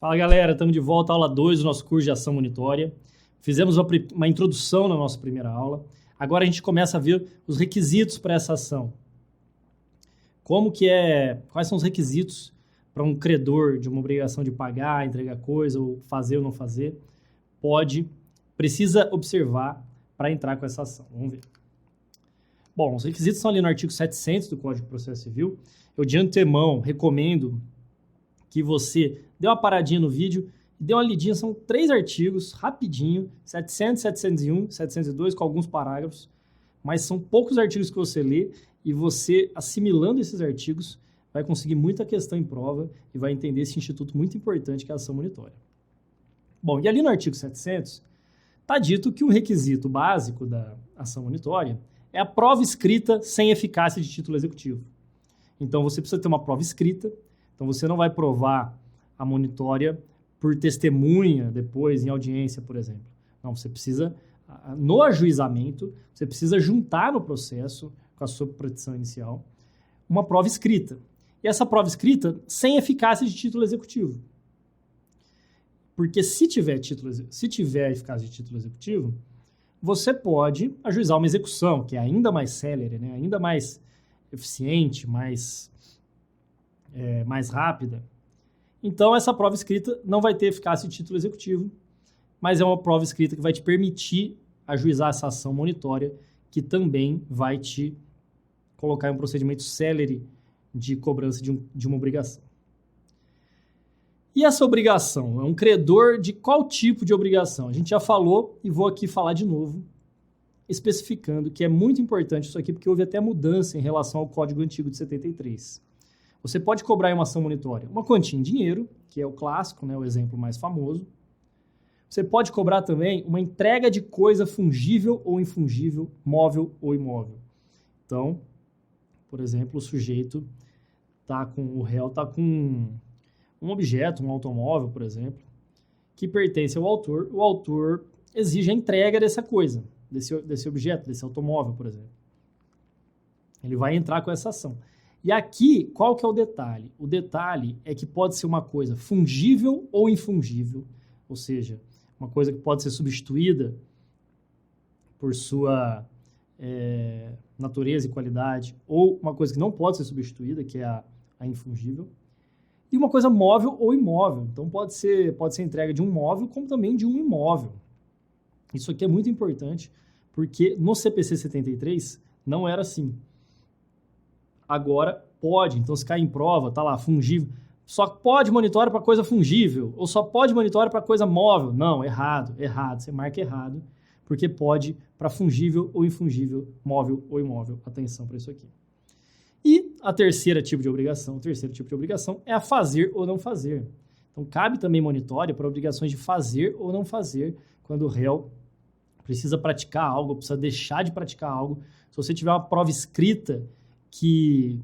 Fala galera, estamos de volta à aula 2 do nosso curso de ação monitória. Fizemos uma introdução na nossa primeira aula. Agora a gente começa a ver os requisitos para essa ação. Quais são os requisitos para um credor de uma obrigação de pagar, entregar coisa, ou fazer ou não fazer, precisa observar para entrar com essa ação. Vamos ver. Bom, os requisitos estão ali no artigo 700 do Código de Processo Civil. Eu de antemão recomendo que você dê uma paradinha no vídeo e dê uma lidinha. São 3 artigos, rapidinho, 700, 701, 702, com alguns parágrafos, mas são poucos artigos que você lê e você, assimilando esses artigos, vai conseguir muita questão em prova e vai entender esse instituto muito importante que é a ação monitória. Bom, e ali no artigo 700, está dito que um requisito básico da ação monitória é a prova escrita sem eficácia de título executivo. Então, você precisa ter uma prova escrita. Então, você não vai provar a monitória por testemunha depois em audiência, por exemplo. Não, você precisa, no ajuizamento, você precisa juntar no processo, com a sua petição inicial, uma prova escrita. E essa prova escrita sem eficácia de título executivo. Porque se tiver eficácia de título executivo, você pode ajuizar uma execução, que é ainda mais célere, né? Ainda mais eficiente, mais rápida. Então, essa prova escrita não vai ter eficácia de título executivo, mas é uma prova escrita que vai te permitir ajuizar essa ação monitória, que também vai te colocar em um procedimento célere de cobrança de uma obrigação. E essa obrigação é um credor de qual tipo de obrigação? A gente já falou e vou aqui falar de novo, especificando que é muito importante isso aqui, porque houve até mudança em relação ao Código Antigo de 73. Você pode cobrar em uma ação monitória uma quantia em dinheiro, que é o clássico, né, o exemplo mais famoso. Você pode cobrar também uma entrega de coisa fungível ou infungível, móvel ou imóvel. Então, por exemplo, o réu está com um objeto, um automóvel, por exemplo, que pertence ao autor. O autor exige a entrega dessa coisa, desse objeto, desse automóvel, por exemplo. Ele vai entrar com essa ação. E aqui, qual que é o detalhe? O detalhe é que pode ser uma coisa fungível ou infungível, ou seja, uma coisa que pode ser substituída por sua natureza e qualidade, ou uma coisa que não pode ser substituída, que é a infungível, e uma coisa móvel ou imóvel. Então, pode ser entrega de um móvel, como também de um imóvel. Isso aqui é muito importante, porque no CPC 73 não era assim. Agora pode, então se cai em prova, tá lá, fungível. Só pode monitório para coisa fungível, ou só pode monitório para coisa móvel. Não, errado, você marca errado, porque pode para fungível ou infungível, móvel ou imóvel. Atenção para isso aqui. E o terceiro tipo de obrigação é a fazer ou não fazer. Então cabe também monitório para obrigações de fazer ou não fazer, quando o réu precisa praticar algo, precisa deixar de praticar algo. Se você tiver uma prova escrita que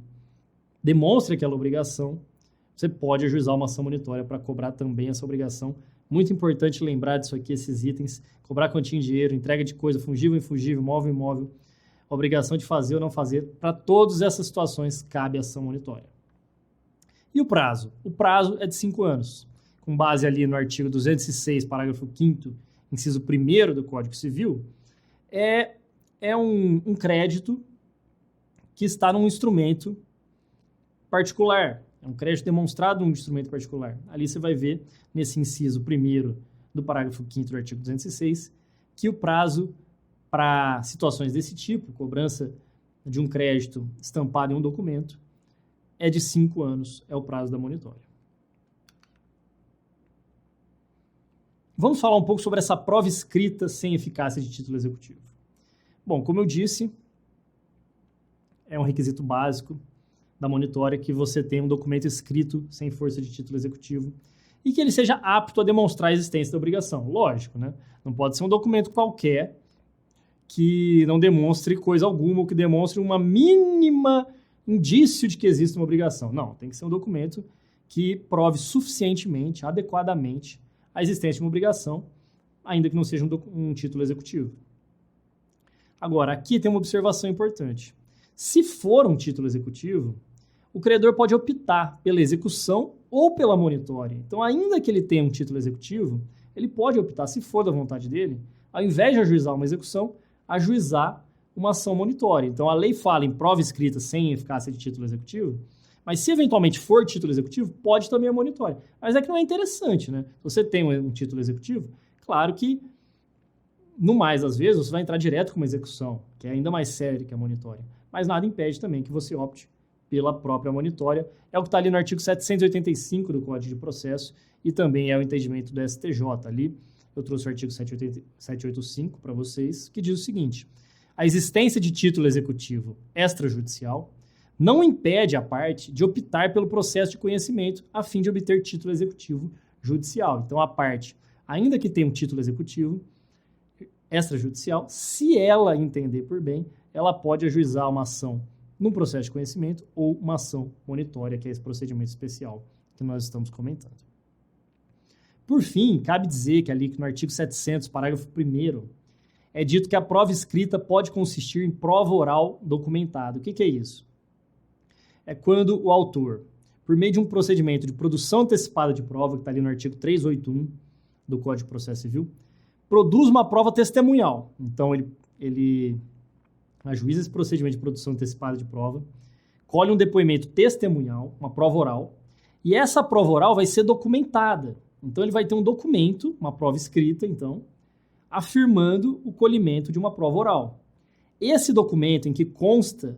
demonstre aquela obrigação, você pode ajuizar uma ação monitória para cobrar também essa obrigação. Muito importante lembrar disso aqui, esses itens: cobrar quantia em dinheiro, entrega de coisa fungível, infungível, móvel, imóvel, obrigação de fazer ou não fazer. Para todas essas situações cabe ação monitória. E o prazo? O prazo é de 5 anos. Com base ali no artigo 206, parágrafo 5º, inciso 1º do Código Civil, é um crédito que está num instrumento particular. É um crédito demonstrado num instrumento particular. Ali você vai ver, nesse inciso 1º do parágrafo 5º do artigo 206, que o prazo para situações desse tipo, cobrança de um crédito estampado em um documento, é de 5 anos, é o prazo da monitória. Vamos falar um pouco sobre essa prova escrita sem eficácia de título executivo. Bom, como eu disse, é um requisito básico da monitória que você tenha um documento escrito sem força de título executivo e que ele seja apto a demonstrar a existência da obrigação. Lógico, né? Não pode ser um documento qualquer que não demonstre coisa alguma ou que demonstre uma mínima indício de que existe uma obrigação. Não, tem que ser um documento que prove suficientemente, adequadamente, a existência de uma obrigação, ainda que não seja um título executivo. Agora, aqui tem uma observação importante. Se for um título executivo, o credor pode optar pela execução ou pela monitória. Então, ainda que ele tenha um título executivo, ele pode optar, se for da vontade dele, ao invés de ajuizar uma execução, ajuizar uma ação monitória. Então, a lei fala em prova escrita sem eficácia de título executivo, mas se eventualmente for título executivo, pode também a monitória. Mas é que não é interessante, né? Se você tem um título executivo, claro que, no mais, às vezes, você vai entrar direto com uma execução, que é ainda mais séria que a monitória. Mas nada impede também que você opte pela própria monitória. É o que está ali no artigo 785 do Código de Processo e também é o entendimento do STJ ali. Eu trouxe o artigo 785 para vocês, que diz o seguinte: a existência de título executivo extrajudicial não impede a parte de optar pelo processo de conhecimento a fim de obter título executivo judicial. Então, a parte, ainda que tenha um título executivo extrajudicial, se ela entender por bem, ela pode ajuizar uma ação num processo de conhecimento ou uma ação monitória, que é esse procedimento especial que nós estamos comentando. Por fim, cabe dizer que ali no artigo 700, parágrafo 1º, é dito que a prova escrita pode consistir em prova oral documentada. O que é isso? É quando o autor, por meio de um procedimento de produção antecipada de prova, que está ali no artigo 381 do Código de Processo Civil, produz uma prova testemunhal. Então, ele ajuiza esse procedimento de produção antecipada de prova, colhe um depoimento testemunhal, uma prova oral, e essa prova oral vai ser documentada. Então, ele vai ter um documento, uma prova escrita, então, afirmando o colhimento de uma prova oral. Esse documento em que consta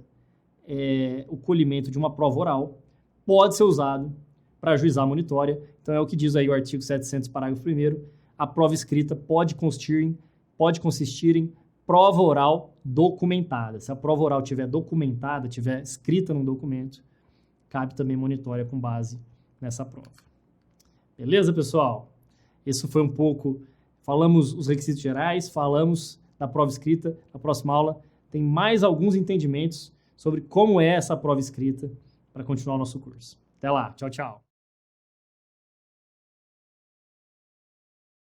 o colhimento de uma prova oral pode ser usado para ajuizar a monitória. Então, é o que diz aí o artigo 700, parágrafo 1º, a prova escrita pode consistir em prova oral documentada. Se a prova oral estiver documentada, estiver escrita num documento, cabe também monitória com base nessa prova. Beleza, pessoal? Isso foi um pouco... Falamos os requisitos gerais, falamos da prova escrita. Na próxima aula tem mais alguns entendimentos sobre como é essa prova escrita para continuar o nosso curso. Até lá. Tchau, tchau.